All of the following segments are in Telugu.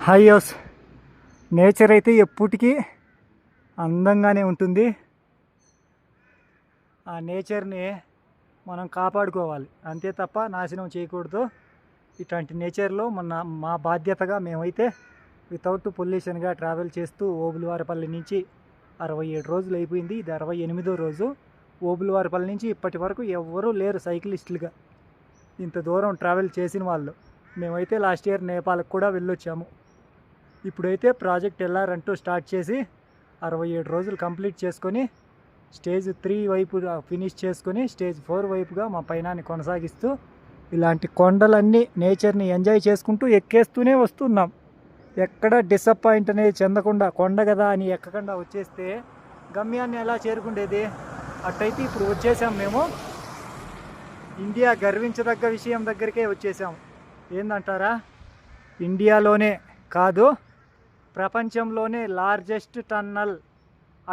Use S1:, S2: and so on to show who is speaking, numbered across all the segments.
S1: హైయోస్ నేచర్ అయితే ఎప్పటికీ అందంగానే ఉంటుంది. ఆ నేచర్ని మనం కాపాడుకోవాలి, అంతే తప్ప నాశనం చేయకూడదు. ఇట్లాంటి నేచర్లో మా బాధ్యతగా మేమైతే వితౌట్ పొల్యూషన్గా ట్రావెల్ చేస్తూ ఓబులవారిపల్లి నుంచి 67 రోజులు అయిపోయింది. ఇది 68వ రోజు. ఓబులవారిపల్లి నుంచి ఇప్పటి వరకు ఎవ్వరూ లేరు సైక్లిస్టులుగా ఇంత దూరం ట్రావెల్ చేసిన వాళ్ళు. మేమైతే లాస్ట్ ఇయర్ నేపాల్కి కూడా వెళ్ళొచ్చాము. ఇప్పుడైతే ప్రాజెక్ట్ ఎల్ఆర్ అంటూ స్టార్ట్ చేసి 67 రోజులు కంప్లీట్ చేసుకొని స్టేజ్ 3 వైపుగా ఫినిష్ చేసుకొని స్టేజ్ 4 వైపుగా మా పయనాన్ని కొనసాగిస్తూ ఇలాంటి కొండలన్నీ నేచర్ని ఎంజాయ్ చేసుకుంటూ ఎక్కేస్తూనే వస్తున్నాం. ఎక్కడ డిసప్పాయింట్ అనేది చెందకుండా, కొండ కదా అని ఎక్కకుండా వచ్చేస్తే గమ్యాన్ని ఎలా చేరుకుండేది? అట్టయితే ఇప్పుడు వచ్చేసాం మేము. ఇండియా గర్వించదగ్గ విషయం దగ్గరికే వచ్చేసాం. ఏందంటారా? ఇండియాలోనే కాదు, ప్రపంచంలోనే లార్జెస్ట్ టన్నల్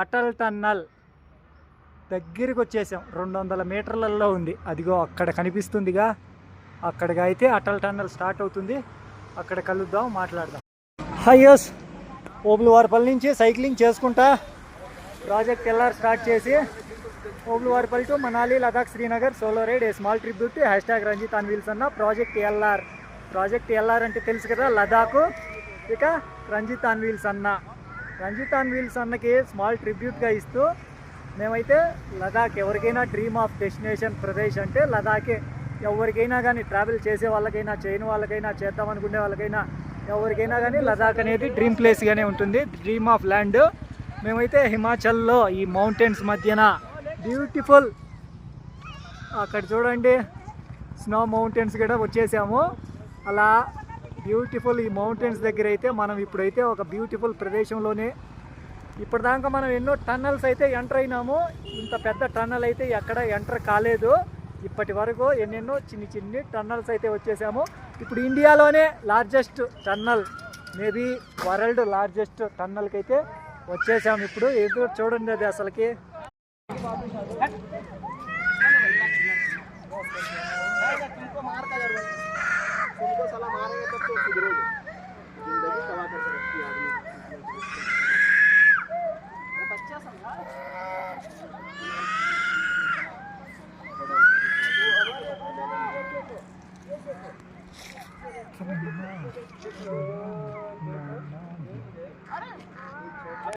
S1: అటల్ టన్నల్ దగ్గరికి వచ్చేసాం. 200 మీటర్లలో ఉంది. అదిగో అక్కడ కనిపిస్తుందిగా, అక్కడికి అయితే అటల్ టన్నల్ స్టార్ట్ అవుతుంది. అక్కడ కలుద్దాం, మాట్లాడదాం. హైయోస్ ఓబులవారిపల్లి నుంచి సైక్లింగ్ చేసుకుంటా ప్రాజెక్ట్ ఎల్ఆర్ స్టార్ట్ చేసి Obulavaripalli to Manali, Ladakh, Srinagar solo ride, a small tribute to #Ranjith on wheels అన్న ప్రాజెక్ట్ ఎల్ఆర్. ప్రాజెక్ట్ ఎల్ఆర్ అంటే తెలుసు కదా, లదాఖ్, ఇక రంజిత్ ఆన్ వీల్స్ అన్న. రంజిత్ ఆన్ వీల్స్ అన్నకి స్మాల్ ట్రిబ్యూట్గా ఇస్తూ మేమైతే లదాఖ్, ఎవరికైనా డ్రీమ్ ఆఫ్ డెస్టినేషన్ ప్రదేశ్ అంటే లదాఖే. ఎవరికైనా కానీ ట్రావెల్ చేసే వాళ్ళకైనా, చేయని వాళ్ళకైనా, చేద్దాం అనుకునే వాళ్ళకైనా, ఎవరికైనా కానీ లదాఖ్ అనేది డ్రీమ్ ప్లేస్గానే ఉంటుంది, డ్రీమ్ ఆఫ్ ల్యాండ్. మేమైతే హిమాచల్లో ఈ మౌంటైన్స్ మధ్యన బ్యూటిఫుల్, అక్కడ చూడండి స్నో మౌంటైన్స్ కూడా వచ్చేసాము. అలా బ్యూటిఫుల్ ఈ మౌంటైన్స్ దగ్గర అయితే మనం ఇప్పుడైతే ఒక బ్యూటిఫుల్ ప్రదేశంలోనే. ఇప్పటిదాకా మనం ఎన్నో టన్నల్స్ అయితే ఎంటర్ అయినాము. ఇంత పెద్ద టన్నల్ అయితే ఎక్కడ ఎంటర్ కాలేదు ఇప్పటి వరకు. ఎన్నెన్నో చిన్ని టన్నల్స్ అయితే వచ్చేసాము. ఇప్పుడు ఇండియాలోనే largest tunnel, maybe world largest టన్నల్కి అయితే వచ్చేసాము. ఇప్పుడు ఎదురు చూడండి, అది అసలుకి